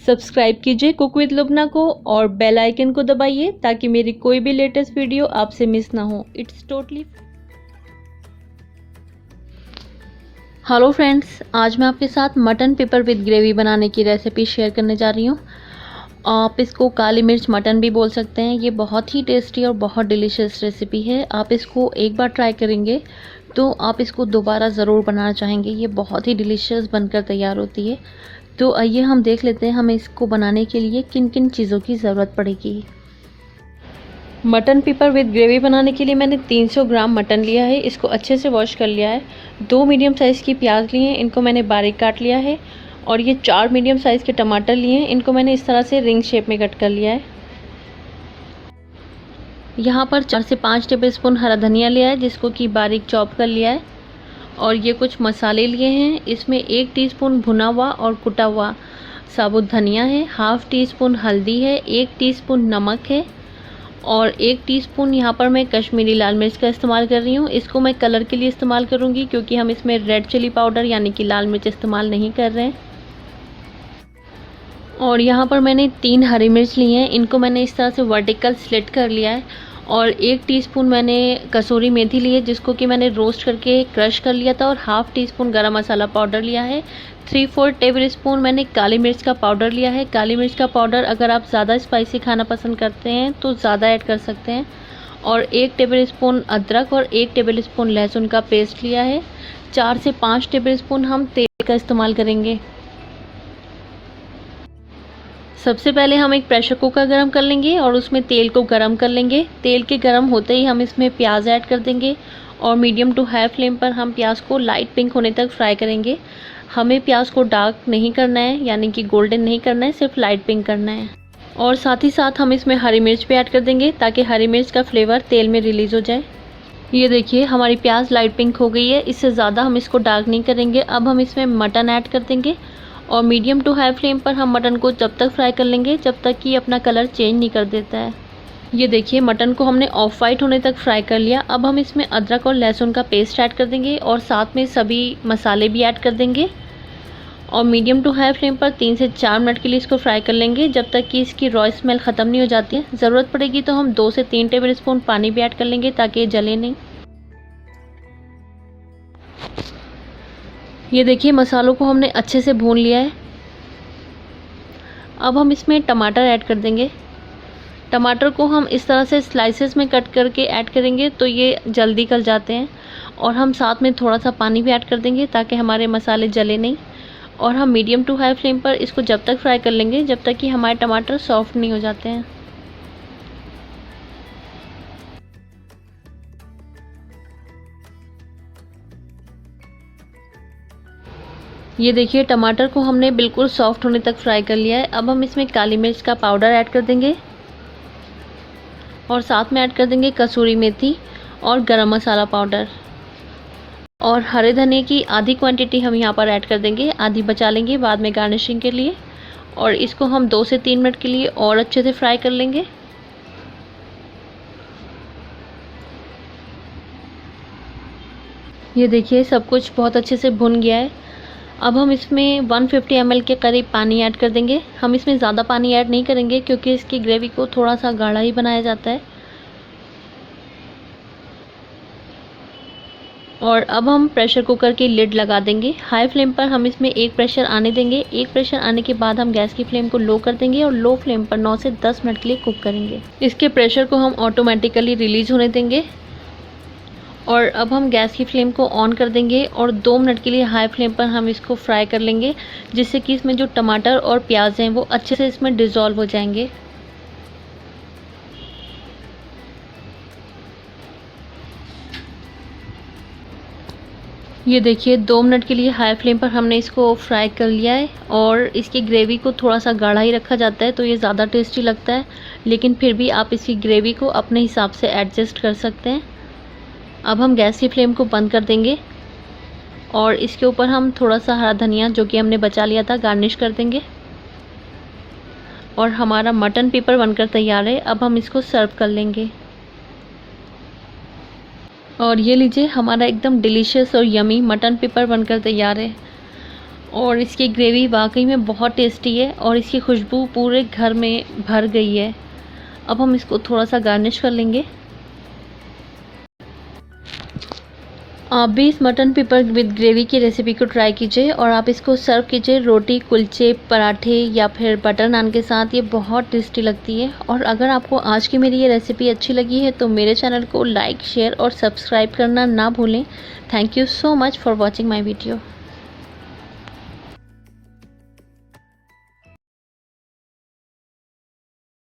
Subscribe कीजिए cook with लुब्ना को और बेल आइकन को दबाइए ताकि मेरी कोई भी लेटेस्ट वीडियो आपसे मिस ना हो। It's totally. हेलो फ्रेंड्स, आज मैं आपके साथ मटन पेपर विद ग्रेवी बनाने की रेसिपी शेयर करने जा रही हूँ। आप इसको काली मिर्च मटन भी बोल सकते हैं। ये बहुत ही टेस्टी और बहुत डिलीशियस रेसिपी है। आप इसको एक बार ट्राई करेंगे तो आप इसको दोबारा ज़रूर बनाना चाहेंगे। ये बहुत ही डिलीशियस बनकर तैयार होती है। तो आइए हम देख लेते हैं हमें इसको बनाने के लिए किन किन चीज़ों की ज़रूरत पड़ेगी। मटन पेपर विद ग्रेवी बनाने के लिए मैंने 300 ग्राम मटन लिया है। इसको अच्छे से वॉश कर लिया है। 2 मीडियम साइज़ की प्याज लिए हैं, इनको मैंने बारीक काट लिया है। और ये 4 मीडियम साइज़ के टमाटर लिए हैं, इनको मैंने इस तरह से रिंग शेप में कट कर लिया है। यहाँ पर 4 से 5 टेबलस्पून हरा धनिया लिया है, जिसको कि बारीक चॉप कर लिया है। और ये कुछ मसाले लिए हैं। इसमें 1 टीस्पून भुना हुआ और कुटा हुआ साबुत धनिया है, हाफ़ टी स्पून हल्दी है, 1 टीस्पून नमक है और 1 टीस्पून यहाँ पर मैं कश्मीरी लाल मिर्च का इस्तेमाल कर रही हूँ। इसको मैं कलर के लिए इस्तेमाल करूँगी क्योंकि हम इसमें रेड चिली पाउडर यानी कि लाल मिर्च इस्तेमाल नहीं कर रहे हैं। और यहाँ पर मैंने 3 हरी मिर्च ली हैं, इनको मैंने इस तरह से वर्टिकल स्लिट कर लिया है। और 1 टीस्पून मैंने कसूरी मेथी ली है, जिसको कि मैंने रोस्ट करके क्रश कर लिया था। और हाफ़ टी स्पून गरम मसाला पाउडर लिया है। 3/4 टेबल स्पून मैंने काली मिर्च का पाउडर लिया है। काली मिर्च का पाउडर अगर आप ज़्यादा स्पाइसी खाना पसंद करते हैं तो ज़्यादा ऐड कर सकते हैं। और 1 टेबल स्पून अदरक और 1 टेबल स्पून लहसुन का पेस्ट लिया है। 4 से 5 टेबल स्पून हम तेल का इस्तेमाल करेंगे। सबसे पहले हम एक प्रेशर कुकर गरम कर लेंगे और उसमें तेल को गरम कर लेंगे। तेल के गरम होते ही हम इसमें प्याज ऐड कर देंगे और मीडियम टू हाई फ्लेम पर हम प्याज को लाइट पिंक होने तक फ्राई करेंगे। हमें प्याज को डार्क नहीं करना है, यानी कि गोल्डन नहीं करना है, सिर्फ लाइट पिंक करना है। और साथ ही साथ हम इसमें हरी मिर्च भी ऐड कर देंगे ताकि हरी मिर्च का फ्लेवर तेल में रिलीज़ हो जाए। ये देखिए हमारी प्याज लाइट पिंक हो गई है। इससे ज़्यादा हम इसको डार्क नहीं करेंगे। अब हम इसमें मटन ऐड कर देंगे और मीडियम टू हाई फ्लेम पर हम मटन को जब तक फ्राई कर लेंगे जब तक कि अपना कलर चेंज नहीं कर देता है। ये देखिए मटन को हमने ऑफ वाइट होने तक फ्राई कर लिया। अब हम इसमें अदरक और लहसुन का पेस्ट ऐड कर देंगे और साथ में सभी मसाले भी ऐड कर देंगे। और मीडियम टू हाई फ्लेम पर 3 से 4 मिनट के लिए इसको फ्राई कर लेंगे जब तक कि इसकी रॉ स्मेल ख़त्म नहीं हो जाती है। ज़रूरत पड़ेगी तो हम 2 से 3 टेबल स्पून पानी भी ऐड कर लेंगे ताकि ये जले नहीं। ये देखिए मसालों को हमने अच्छे से भून लिया है। अब हम इसमें टमाटर ऐड कर देंगे। टमाटर को हम इस तरह से स्लाइसेस में कट करके ऐड करेंगे तो ये जल्दी गल जाते हैं। और हम साथ में थोड़ा सा पानी भी ऐड कर देंगे ताकि हमारे मसाले जले नहीं। और हम मीडियम टू हाई फ्लेम पर इसको जब तक फ्राई कर लेंगे जब तक कि हमारे टमाटर सॉफ्ट नहीं हो जाते हैं। ये देखिए टमाटर को हमने बिल्कुल सॉफ्ट होने तक फ्राई कर लिया है। अब हम इसमें काली मिर्च का पाउडर ऐड कर देंगे और साथ में ऐड कर देंगे कसूरी मेथी और गरम मसाला पाउडर। और हरे धनिए की आधी क्वांटिटी हम यहाँ पर ऐड कर देंगे, आधी बचा लेंगे बाद में गार्निशिंग के लिए। और इसको हम 2 से 3 मिनट के लिए और अच्छे से फ्राई कर लेंगे। ये देखिए सब कुछ बहुत अच्छे से भुन गया है। अब हम इसमें 150 ml के करीब पानी ऐड कर देंगे। हम इसमें ज़्यादा पानी ऐड नहीं करेंगे क्योंकि इसकी ग्रेवी को थोड़ा सा गाढ़ा ही बनाया जाता है। और अब हम प्रेशर कुकर की लिड लगा देंगे। हाई फ्लेम पर हम इसमें एक प्रेशर आने देंगे। एक प्रेशर आने के बाद हम गैस की फ्लेम को लो कर देंगे और लो फ्लेम पर 9 से 10 मिनट के लिए कुक करेंगे। इसके प्रेशर को हम ऑटोमेटिकली रिलीज़ होने देंगे। और अब हम गैस की फ्लेम को ऑन कर देंगे और 2 मिनट के लिए हाई फ्लेम पर हम इसको फ्राई कर लेंगे, जिससे कि इसमें जो टमाटर और प्याज हैं वो अच्छे से इसमें डिज़ोल्व हो जाएंगे। ये देखिए 2 मिनट के लिए हाई फ्लेम पर हमने इसको फ्राई कर लिया है। और इसकी ग्रेवी को थोड़ा सा गाढ़ा ही रखा जाता है तो ये ज़्यादा टेस्टी लगता है, लेकिन फिर भी आप इसकी ग्रेवी को अपने हिसाब से एडजस्ट कर सकते हैं। अब हम गैस की फ्लेम को बंद कर देंगे और इसके ऊपर हम थोड़ा सा हरा धनिया जो कि हमने बचा लिया था गार्निश कर देंगे। और हमारा मटन पेपर बनकर तैयार है। अब हम इसको सर्व कर लेंगे। और ये लीजिए हमारा एकदम डिलीशियस और यमी मटन पेपर बनकर तैयार है। और इसकी ग्रेवी वाकई में बहुत टेस्टी है और इसकी खुशबू पूरे घर में भर गई है। अब हम इसको थोड़ा सा गार्निश कर लेंगे। आप भी इस मटन पेपर विद ग्रेवी की रेसिपी को ट्राई कीजिए और आप इसको सर्व कीजिए रोटी, कुलचे, पराठे या फिर बटर नान के साथ। ये बहुत टेस्टी लगती है। और अगर आपको आज की मेरी ये रेसिपी अच्छी लगी है तो मेरे चैनल को लाइक, शेयर और सब्सक्राइब करना ना भूलें। Thank you so much for watching my video.